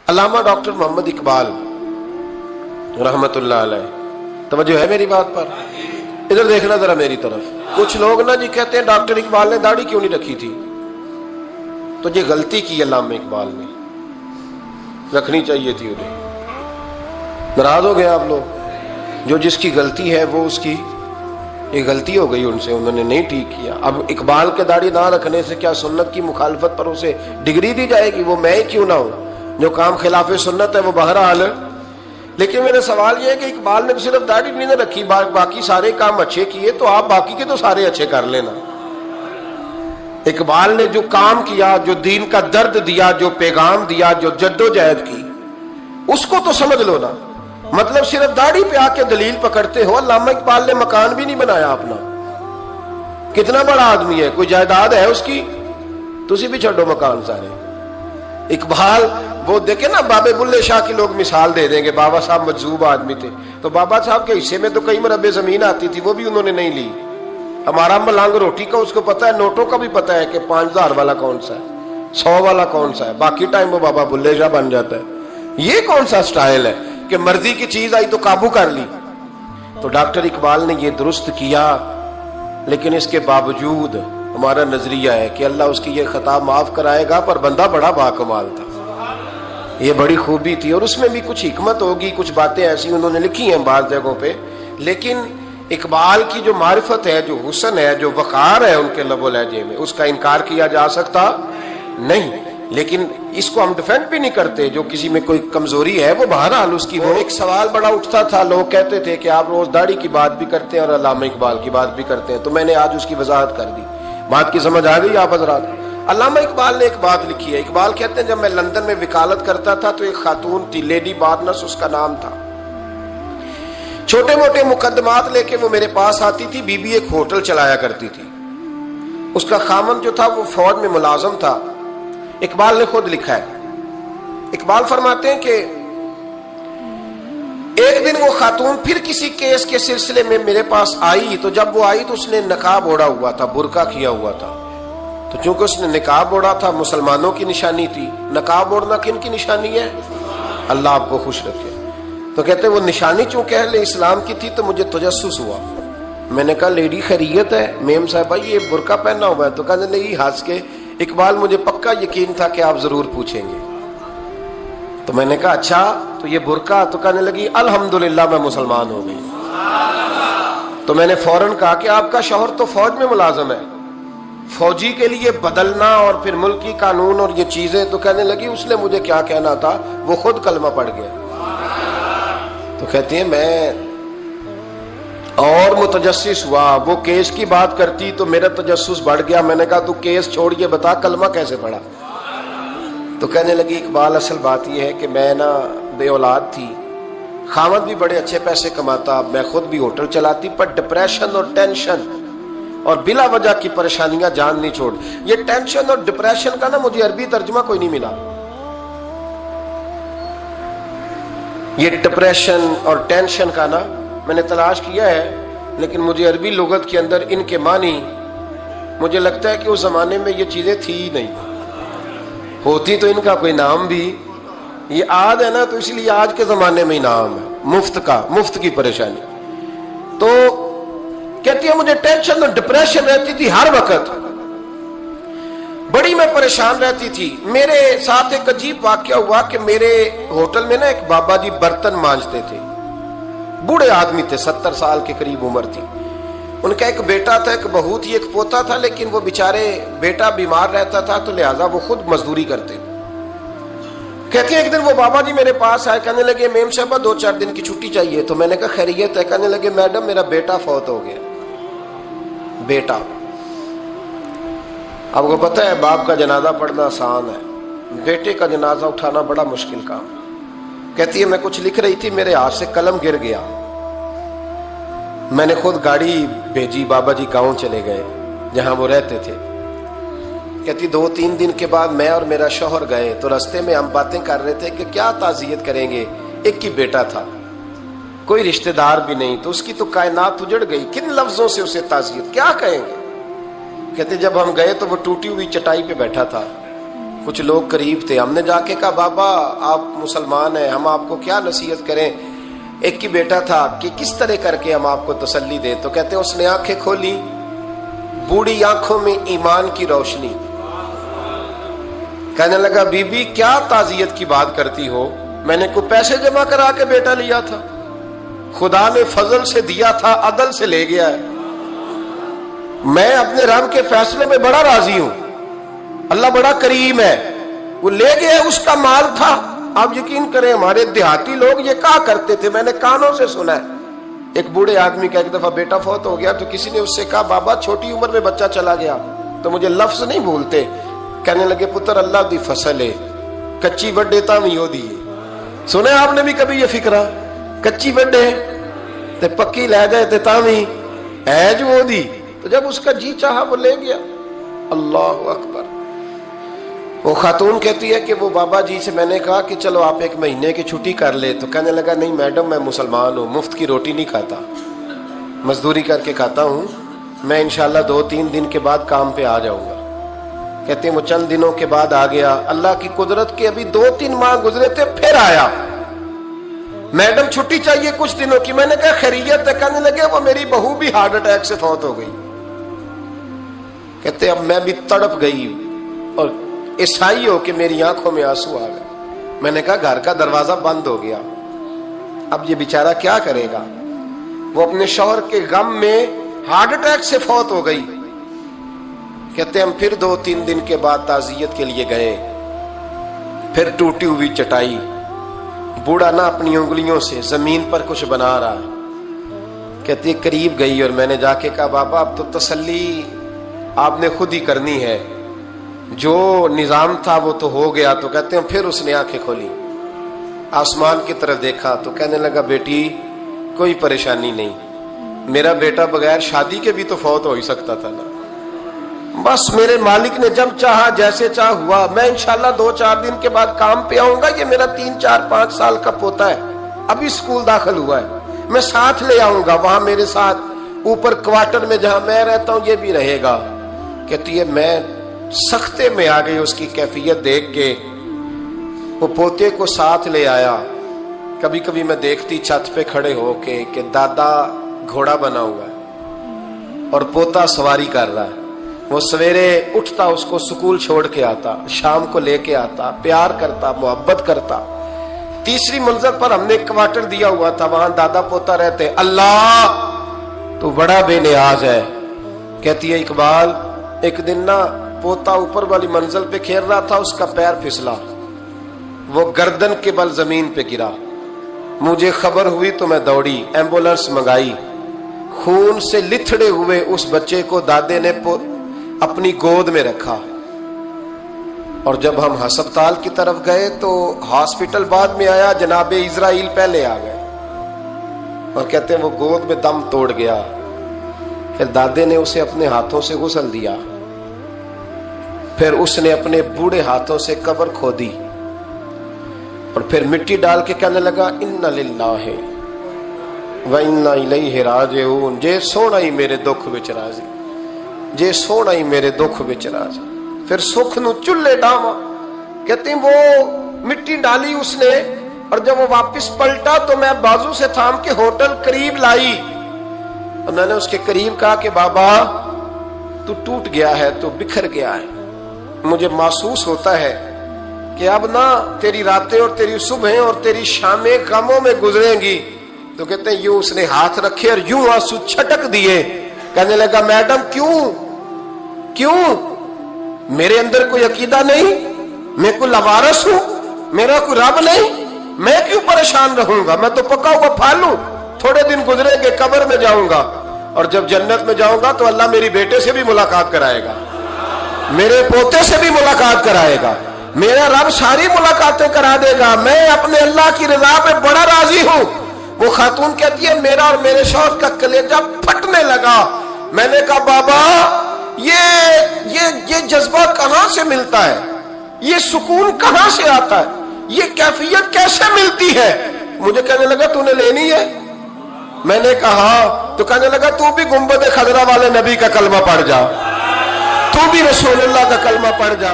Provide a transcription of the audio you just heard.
علامہ doctor محمد اقبال رحمت اللہ علیہ، توجہ ہے میری بات پر؟ ادھر دیکھنا ذرا میری طرف۔ کچھ لوگ نا جی کہتے ہیں ڈاکٹر اقبال نے داڑھی کیوں نہیں رکھی تھی، تو یہ غلطی کی علامہ اقبال نے، رکھنی چاہیے تھی انہیں۔ ناراض ہو گئے آپ لوگ؟ جو جس کی غلطی ہے وہ اس کی یہ غلطی ہو گئی ان سے، انہوں نے نہیں ٹھیک کیا۔ اب اقبال کے داڑھی نہ رکھنے سے کیا سنت کی مخالفت پر اسے ڈگری دی جائے گی؟ وہ میں ہی کیوں نہ ہوں، جو کام خلاف سنت ہے وہ بہرحال۔ لیکن میرا سوال یہ ہے کہ اقبال نے صرف داڑھی نہیں نہ رکھی، باقی سارے کام اچھے کیے، تو آپ باقی کے تو سارے اچھے کر لینا۔ اقبال نے جو کام کیا، جو دین کا درد دیا، جو پیغام دیا، جو جدوجہد کی، اس کو تو سمجھ لو نا۔ مطلب صرف داڑھی پہ آ کے دلیل پکڑتے ہو۔ علامہ اقبال نے مکان بھی نہیں بنایا اپنا، کتنا بڑا آدمی ہے، کوئی جائیداد ہے اس کی؟ تسی بھی چھوڑو مکان سارے۔ اقبال وہ دیکھیں نا، بابے بلے شاہ کی لوگ مثال دے دیں گے، بابا صاحب مجذوب آدمی تھے، تو بابا صاحب کے حصے میں تو کئی مربع زمین آتی تھی، وہ بھی انہوں نے نہیں لی۔ ہمارا ملانگ روٹی کا اس کو پتا ہے، نوٹوں کا بھی پتا ہے کہ 5000 والا کون سا ہے، 100 والا کون سا ہے، باقی ٹائم وہ بابا بلے شاہ بن جاتا ہے۔ یہ کون سا سٹائل ہے کہ مرضی کی چیز آئی تو قابو کر لی؟ تو ڈاکٹر اقبال نے یہ درست کیا، لیکن اس کے باوجود ہمارا نظریہ ہے کہ اللہ اس کی یہ خطا معاف کرائے گا، پر بندہ بڑا باکمال تھا، یہ بڑی خوبی تھی، اور اس میں بھی کچھ حکمت ہوگی، کچھ باتیں ایسی انہوں نے لکھی ہیں بعض جگہوں پہ۔ لیکن اقبال کی جو معرفت ہے، جو حسن ہے، جو وقار ہے ان کے لب و لہجے میں، اس کا انکار کیا جا سکتا نہیں۔ لیکن اس کو ہم ڈیفینڈ بھی نہیں کرتے، جو کسی میں کوئی کمزوری ہے وہ بہرحال اس کی۔ وہ ایک سوال بڑا اٹھتا تھا، لوگ کہتے تھے کہ آپ روز داڑھی کی بات بھی کرتے ہیں اور علامہ اقبال کی بات بھی کرتے ہیں، تو میں نے آج اس کی وضاحت کر دی۔ بات کی سمجھ آ گئی آپ حضرات؟ علامہ اقبال نے ایک بات لکھی ہے۔ اقبال کہتے ہیں جب میں لندن میں وکالت کرتا تھا تو ایک خاتون تھی، لیڈی بارنس اس کا نام تھا۔ چھوٹے موٹے مقدمات لے کے وہ میرے پاس آتی تھی۔ بی بی ایک ہوٹل چلایا کرتی تھی، اس کا خامن جو تھا وہ فوج میں ملازم تھا۔ اقبال نے خود لکھا ہے، اقبال فرماتے ہیں کہ ایک دن وہ خاتون پھر کسی کیس کے سلسلے میں میرے پاس آئی، تو جب وہ آئی تو اس نے نقاب اوڑھا ہوا تھا، برقع کیا ہوا تھا۔ تو چونکہ اس نے نقاب اوڑھا تھا، مسلمانوں کی نشانی تھی۔ نقاب اوڑھنا کن کی نشانی ہے؟ اللہ آپ کو خوش رکھے۔ تو کہتے وہ نشانی چونکہ اہل اسلام کی تھی تو مجھے تجسس ہوا۔ میں نے کہا لیڈی خیریت ہے؟ میم صاحبہ یہ برقع پہنا ہوا ہے؟ تو کہنے لگی ہنس کے، اقبال مجھے پکا یقین تھا کہ آپ ضرور پوچھیں گے۔ تو میں نے کہا اچھا تو یہ برقع؟ تو کہنے لگی الحمدللہ میں مسلمان ہو گئی۔ تو میں نے فوراً کہا کہ آپ کا شوہر تو فوج میں ملازم ہے، فوجی کے لیے بدلنا اور پھر ملکی قانون اور یہ چیزیں۔ تو کہنے لگی اس نے مجھے کیا کہنا تھا، وہ خود کلمہ پڑھ گیا۔ تو کہتے ہیں میں اور متجسس ہوا، وہ کیس کی بات کرتی تو میرا تجسس بڑھ گیا۔ میں نے کہا تو کیس چھوڑ یہ بتا کلمہ کیسے پڑھا؟ تو کہنے لگی اقبال اصل بات یہ ہے کہ میں نا بے اولاد تھی، خامد بھی بڑے اچھے پیسے کماتا، میں خود بھی ہوٹل چلاتی، پر ڈپریشن اور ٹینشن اور بلا وجہ کی پریشانیاں جان نہیں چھوڑ۔ یہ ٹینشن اور ڈپریشن کا نا مجھے عربی ترجمہ کوئی نہیں ملا۔ یہ ڈپریشن اور ٹینشن کا نا میں نے تلاش کیا ہے، لیکن مجھے عربی لغت کے اندر ان کے معنی مجھے لگتا ہے کہ اس زمانے میں یہ چیزیں تھی ہی نہیں، ہوتی تو ان کا کوئی نام بھی، یہ آج ہے نا تو اس لیے آج کے زمانے میں ہی نام ہے، مفت کا، مفت کی پریشانی۔ تو کہتی ہے مجھے ٹینشن اور ڈپریشن رہتی تھی ہر وقت، بڑی میں پریشان رہتی تھی۔ میرے ساتھ ایک عجیب واقعہ ہوا کہ میرے ہوٹل میں نا ایک بابا جی برتن مانجتے تھے، بوڑھے آدمی تھے، 70 سال کے قریب عمر تھی۔ ان کا ایک بیٹا تھا، ایک بہو تھی، ایک پوتا تھا، لیکن وہ بیچارے بیٹا بیمار رہتا تھا تو لہٰذا وہ خود مزدوری کرتے۔ کہتے ہیں ایک دن وہ بابا جی میرے پاس آئے، کہنے لگے میم صاحبہ 2-4 دن کی چھٹی چاہیے۔ تو میں نے کہا خیریت ہے؟ کہنے لگے میڈم میرا بیٹا فوت ہو گیا۔ بیٹا، آپ کو پتہ ہے باپ کا جنازہ پڑھنا آسان ہے، بیٹے کا جنازہ اٹھانا بڑا مشکل کام۔ کہتی ہے میں کچھ لکھ رہی تھی، میرے ہاتھ سے قلم گر گیا، میں نے خود گاڑی بھیجی، بابا جی گاؤں چلے گئے جہاں وہ رہتے تھے۔ کہتی 2-3 دن کے بعد میں اور میرا شوہر گئے تو رستے میں ہم باتیں کر رہے تھے کہ کیا تعزیت کریں گے، ایک ہی بیٹا تھا، کوئی رشتہ دار بھی نہیں، تو اس کی تو کائنات اجڑ گئی، کن لفظوں سے اسے تعزیت کیا کہیں گے؟ کہتے جب ہم گئے تو وہ ٹوٹی ہوئی چٹائی پہ بیٹھا تھا، کچھ لوگ قریب تھے، ہم نے جا کے کہا بابا آپ مسلمان ہیں، ہم آپ کو کیا نصیحت کریں؟ ایک کی بیٹا تھا کہ کس طرح کر کے ہم آپ کو تسلی دیں؟ تو کہتے ہیں اس نے آنکھیں کھولی، بوڑھی آنکھوں میں ایمان کی روشنی، کہنے لگا بی بی کیا تعزیت کی بات کرتی ہو؟ میں نے کوئی پیسے جمع کرا کے بیٹا لیا تھا، خدا نے فضل سے دیا تھا، عدل سے لے گیا ہے۔ میں اپنے رب کے فیصلے میں بڑا راضی ہوں، اللہ بڑا کریم ہے، وہ لے گیا، اس کا مال تھا۔ آپ یقین کریں ہمارے دیہاتی لوگ یہ کہا کرتے تھے، میں نے کانوں سے سنا ہے، ایک بوڑھے آدمی کا ایک دفعہ بیٹا فوت ہو گیا تو کسی نے اس سے کہا بابا چھوٹی عمر میں بچہ چلا گیا تو مجھے لفظ نہیں بھولتے، کہنے لگے پتر اللہ دی فصل ہے، کچی وڈے تاویں ہو دی۔ سنے آپ نے بھی کبھی یہ فکرہ، کچی وڈے تے پکی لے گئے تے تاویں ہے جو ہو دی، تو جب اس کا جی چاہا وہ لے گیا۔ اللہ اکبر۔ وہ خاتون کہتی ہے کہ وہ بابا جی سے میں نے کہا کہ چلو آپ ایک مہینے کی چھٹی کر لے، تو کہنے لگا نہیں میڈم میں مسلمان ہوں، مفت کی روٹی نہیں کھاتا، مزدوری کر کے کھاتا ہوں، میں انشاءاللہ 2-3 دن کے بعد کام پہ آ جاؤں گا۔ کہتے ہیں وہ چند دنوں کے بعد آ گیا، اللہ کی قدرت کے ابھی 2-3 ماہ گزرے تھے پھر آیا، میڈم چھٹی چاہیے کچھ دنوں کی۔ میں نے کہا خیریت ہے؟ کہنے لگے وہ میری بہو بھی ہارٹ اٹیک سے فوت ہو گئی۔ کہتے اب میں بھی تڑپ گئی اور عیسائی ہو کہ میری آنکھوں میں آنسو آ گئے۔ میں نے کہا گھر کا دروازہ بند ہو گیا، اب یہ بیچارہ کیا کرے گا؟ وہ اپنے شوہر کے غم میں ہارٹ اٹیک سے فوت ہو گئی۔ کہتے ہم پھر 2-3 دن کے بعد تعزیت کے لیے گئے، پھر ٹوٹی ہوئی چٹائی، بوڑھا نہ اپنی انگلیوں سے زمین پر کچھ بنا رہا ہے۔ کہتی قریب گئی اور میں نے جا کے کہا بابا اب تو تسلی آپ نے خود ہی کرنی ہے، جو نظام تھا وہ تو ہو گیا۔ تو کہتے ہیں پھر اس نے آنکھیں کھولی، آسمان کی طرف دیکھا تو کہنے لگا بیٹی کوئی پریشانی نہیں، میرا بیٹا بغیر شادی کے بھی تو فوت ہو ہی سکتا تھا نا، بس میرے مالک نے جب چاہا جیسے چاہ ہوا، میں انشاءاللہ 2-4 دن کے بعد کام پہ آؤں گا، یہ میرا 3-4-5 سال کا پوتا ہے، ابھی اسکول داخل ہوا ہے، میں ساتھ لے آؤں گا، وہاں میرے ساتھ اوپر کوارٹر میں جہاں میں رہتا ہوں یہ بھی رہے گا۔ کہتی ہے میں سختے میں آ گئی اس کی کیفیت دیکھ کے، وہ پوتے کو ساتھ لے آیا۔ کبھی کبھی میں دیکھتی چھت پہ کھڑے ہو کے کہ دادا گھوڑا بنا ہوا ہے اور پوتا سواری کر رہا ہے، وہ سویرے اٹھتا اس کو سکول چھوڑ کے آتا، شام کو لے کے آتا، پیار کرتا، محبت کرتا۔ تیسری منزل پر ہم نے کوارٹر دیا ہوا تھا، وہاں دادا پوتا رہتے۔ اللہ تو بڑا بے نیاز ہے۔ کہتی ہے اقبال ایک دن نا پوتا اوپر والی منزل پہ کھیل رہا تھا، اس کا پیر پھسلا، وہ گردن کے بل زمین پہ گرا، مجھے خبر ہوئی تو میں دوڑی، ایمبولینس منگائی، خون سے لتھڑے ہوئے اس بچے کو دادے نے اپنی گود میں رکھا، اور جب ہم ہسپتال کی طرف گئے تو ہاسپٹل بعد میں آیا، جناب اسرائیل پہلے آ گئے، اور کہتے ہیں وہ گود میں دم توڑ گیا۔ پھر دادے نے اسے اپنے ہاتھوں سے غسل دیا، پھر اس نے اپنے بوڑھے ہاتھوں سے قبر کھودی اور پھر مٹی ڈال کے کہنے لگا اِنَّ لِلَّهِ وَإِنَّا إِلَيْهِ رَاجِعُونَ، جے سونا ہی میرے دکھ وچ راضی، جے سونا ہی میرے دکھ وچ راضی۔ پھر سکھ نو چلے ڈاواں، کہتے ہیں وہ مٹی ڈالی اس نے، اور جب وہ واپس پلٹا تو میں بازو سے تھام کے ہوٹل قریب لائی، اور میں نے اس کے قریب کہا کہ بابا تو ٹوٹ گیا ہے، تو بکھر گیا ہے، مجھے محسوس ہوتا ہے کہ اب نہ تیری راتیں اور تیری صبحیں اور تیری شامیں غموں میں گزریں گی۔ تو کہتے ہیں یوں اس نے ہاتھ رکھے اور یوں آنسو چھٹک دیے، کہنے لگا میڈم کیوں میرے اندر کوئی عقیدہ نہیں، میں کوئی لوارث ہوں، میرا کوئی رب نہیں، میں کیوں پریشان رہوں گا، میں تو پکا ہوا پھل ہوں، تھوڑے دن گزریں گے قبر میں جاؤں گا، اور جب جنت میں جاؤں گا تو اللہ میری بیٹے سے بھی ملاقات کرائے گا، میرے پوتے سے بھی ملاقات کرائے گا، میرا رب ساری ملاقاتیں کرا دے گا، میں اپنے اللہ کی رضا پہ بڑا راضی ہوں۔ وہ خاتون کہتی ہے میرا اور میرے شوہر کا کلیجہ پھٹنے لگا۔ میں نے کہا بابا یہ جذبہ کہاں سے ملتا ہے، یہ سکون کہاں سے آتا ہے، یہ کیفیت کیسے ملتی ہے؟ مجھے کہنے لگا تو نے لینی ہے؟ میں نے کہا، تو کہنے لگا تو بھی گنبد خضرا والے نبی کا کلمہ پڑھ جا، تو بھی رسول اللہ کا کلمہ پڑھ جا۔